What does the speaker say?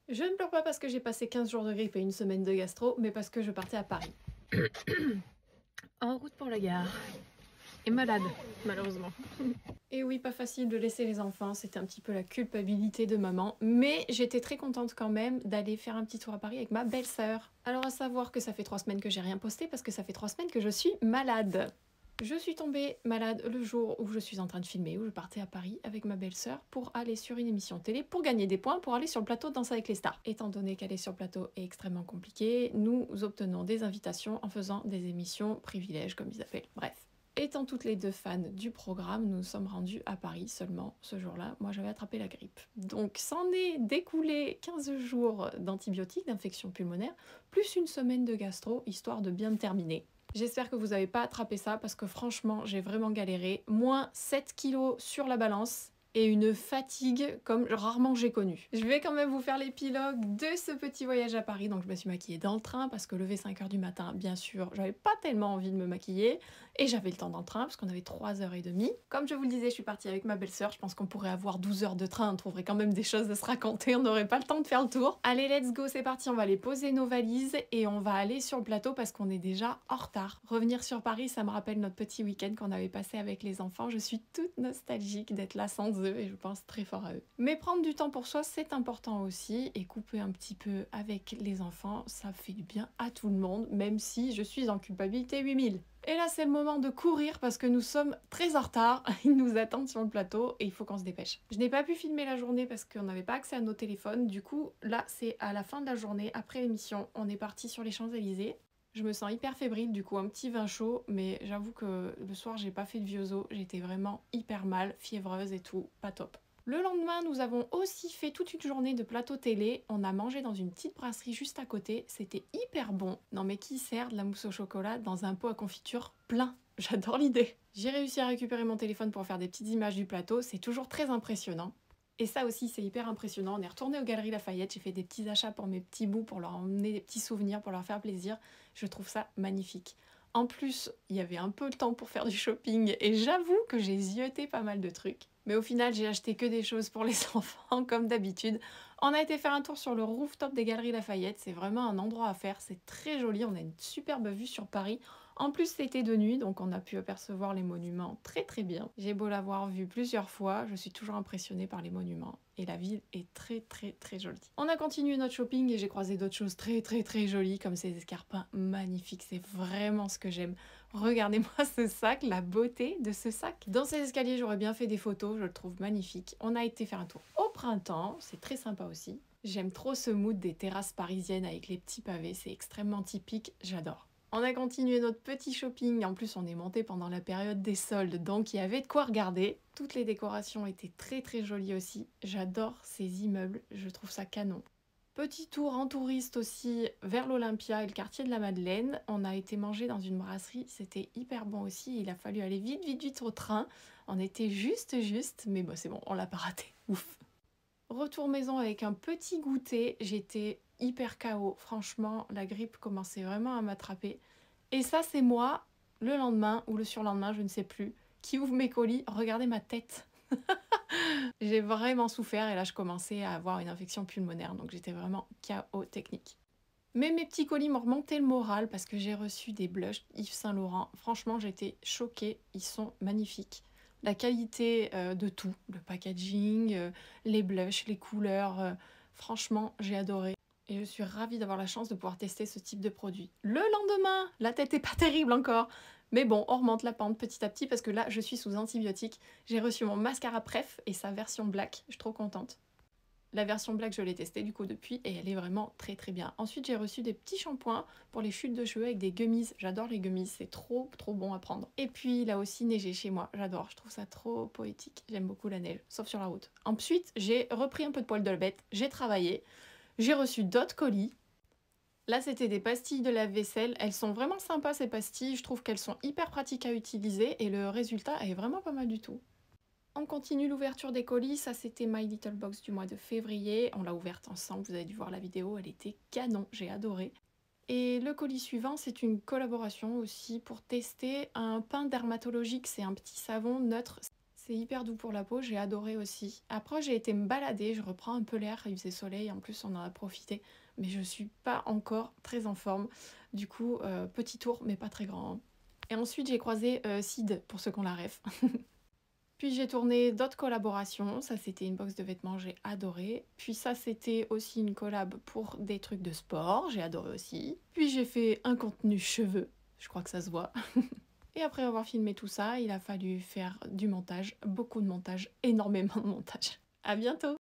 Je ne pleure pas parce que j'ai passé 15 jours de grippe et une semaine de gastro, mais parce que je partais à Paris. En route pour la gare. Et malade, malheureusement. Et oui, pas facile de laisser les enfants, c'était un petit peu la culpabilité de maman, mais j'étais très contente quand même d'aller faire un petit tour à Paris avec ma belle-sœur. Alors à savoir que ça fait 3 semaines que j'ai rien posté parce que ça fait 3 semaines que je suis malade. Je suis tombée malade le jour où je suis en train de filmer, où je partais à Paris avec ma belle-sœur pour aller sur une émission télé, pour gagner des points, pour aller sur le plateau de Danse avec les stars. Étant donné qu'aller sur le plateau est extrêmement compliqué, nous obtenons des invitations en faisant des émissions privilèges, comme ils appellent. Bref. Étant toutes les deux fans du programme, nous sommes rendus à Paris seulement ce jour-là. Moi, j'avais attrapé la grippe. Donc, s'en est découlé 15 jours d'antibiotiques, d'infection pulmonaire, plus une semaine de gastro, histoire de bien terminer. J'espère que vous n'avez pas attrapé ça parce que franchement, j'ai vraiment galéré. Moins 7 kilos sur la balance et une fatigue comme rarement j'ai connue. Je vais quand même vous faire l'épilogue de ce petit voyage à Paris. Donc je me suis maquillée dans le train parce que lever 5 h du matin, bien sûr, j'avais pas tellement envie de me maquiller et j'avais le temps dans le train parce qu'on avait 3 h 30. Comme je vous le disais, je suis partie avec ma belle-sœur. Je pense qu'on pourrait avoir 12 heures de train, on trouverait quand même des choses à se raconter, on n'aurait pas le temps de faire le tour. Allez, let's go, c'est parti, on va aller poser nos valises et on va aller sur le plateau parce qu'on est déjà en retard. Revenir sur Paris, ça me rappelle notre petit week-end qu'on avait passé avec les enfants. Je suis toute nostalgique d'être là sans eux et je pense très fort à eux. Mais prendre du temps pour soi, c'est important aussi et couper un petit peu avec les enfants, ça fait du bien à tout le monde, même si je suis en culpabilité 8000. Et là, c'est le moment de courir parce que nous sommes très en retard. Ils nous attendent sur le plateau et il faut qu'on se dépêche. Je n'ai pas pu filmer la journée parce qu'on n'avait pas accès à nos téléphones. Du coup, là, c'est à la fin de la journée, après l'émission, on est parti sur les Champs-Élysées. Je me sens hyper fébrile, du coup un petit vin chaud, mais j'avoue que le soir j'ai pas fait de vieux os, j'étais vraiment hyper mal, fiévreuse et tout, pas top. Le lendemain, nous avons aussi fait toute une journée de plateau télé. On a mangé dans une petite brasserie juste à côté. C'était hyper bon. Non mais qui sert de la mousse au chocolat dans un pot à confiture plein? J'adore l'idée. J'ai réussi à récupérer mon téléphone pour faire des petites images du plateau. C'est toujours très impressionnant. Et ça aussi, c'est hyper impressionnant. On est retourné aux Galeries Lafayette. J'ai fait des petits achats pour mes petits bouts, pour leur emmener des petits souvenirs, pour leur faire plaisir. Je trouve ça magnifique. En plus, il y avait un peu de temps pour faire du shopping et j'avoue que j'ai zioté pas mal de trucs. Mais au final, j'ai acheté que des choses pour les enfants, comme d'habitude. On a été faire un tour sur le rooftop des Galeries Lafayette. C'est vraiment un endroit à faire. C'est très joli. On a une superbe vue sur Paris. En plus, c'était de nuit, donc on a pu apercevoir les monuments très très bien. J'ai beau l'avoir vu plusieurs fois, je suis toujours impressionnée par les monuments. Et la ville est très très très jolie. On a continué notre shopping et j'ai croisé d'autres choses très très très jolies, comme ces escarpins magnifiques. C'est vraiment ce que j'aime. Regardez-moi ce sac, la beauté de ce sac. Dans ces escaliers, j'aurais bien fait des photos, je le trouve magnifique. On a été faire un tour au printemps, c'est très sympa aussi. J'aime trop ce mood des terrasses parisiennes avec les petits pavés, c'est extrêmement typique, j'adore. On a continué notre petit shopping, en plus on est monté pendant la période des soldes, donc il y avait de quoi regarder. Toutes les décorations étaient très très jolies aussi, j'adore ces immeubles, je trouve ça canon. Petit tour en touriste aussi vers l'Olympia et le quartier de la Madeleine. On a été manger dans une brasserie, c'était hyper bon aussi. Il a fallu aller vite, vite, vite au train. On était juste, mais bon, c'est bon, on l'a pas raté. Ouf. Retour maison avec un petit goûter. J'étais hyper KO. Franchement, la grippe commençait vraiment à m'attraper. Et ça, c'est moi, le lendemain ou le surlendemain, je ne sais plus, qui ouvre mes colis. Regardez ma tête. J'ai vraiment souffert et là je commençais à avoir une infection pulmonaire, donc j'étais vraiment KO technique. Mais mes petits colis m'ont remonté le moral parce que j'ai reçu des blushs Yves Saint Laurent. Franchement, j'étais choquée, ils sont magnifiques. La qualité de tout, le packaging, les blushs, les couleurs, franchement, j'ai adoré. Et je suis ravie d'avoir la chance de pouvoir tester ce type de produit. Le lendemain, la tête est pas terrible encore. Mais bon, on remonte la pente petit à petit parce que là, je suis sous antibiotiques. J'ai reçu mon mascara Pref et sa version black. Je suis trop contente. La version black, je l'ai testée du coup depuis et elle est vraiment très très bien. Ensuite, j'ai reçu des petits shampoings pour les chutes de cheveux avec des gummies. J'adore les gummies, c'est trop trop bon à prendre. Et puis, il a aussi neigé chez moi. J'adore, je trouve ça trop poétique. J'aime beaucoup la neige, sauf sur la route. Ensuite, j'ai repris un peu de poil de bête, j'ai travaillé. J'ai reçu d'autres colis. Là, c'était des pastilles de lave-vaisselle. Elles sont vraiment sympas, ces pastilles. Je trouve qu'elles sont hyper pratiques à utiliser et le résultat est vraiment pas mal du tout. On continue l'ouverture des colis. Ça, c'était My Little Box du mois de février. On l'a ouverte ensemble. Vous avez dû voir la vidéo. Elle était canon. J'ai adoré. Et le colis suivant, c'est une collaboration aussi pour tester un pain dermatologique. C'est un petit savon neutre. C'est hyper doux pour la peau, j'ai adoré aussi. Après, j'ai été me balader, je reprends un peu l'air, il faisait soleil, en plus on en a profité, mais je suis pas encore très en forme. Du coup, petit tour, mais pas très grand, hein. Et ensuite, j'ai croisé Sid, pour ceux qui ont la ref. Puis j'ai tourné d'autres collaborations, ça c'était une box de vêtements, j'ai adoré. Puis ça c'était aussi une collab pour des trucs de sport, j'ai adoré aussi. Puis j'ai fait un contenu cheveux, je crois que ça se voit. Et après avoir filmé tout ça, il a fallu faire du montage, beaucoup de montage, énormément de montage. À bientôt!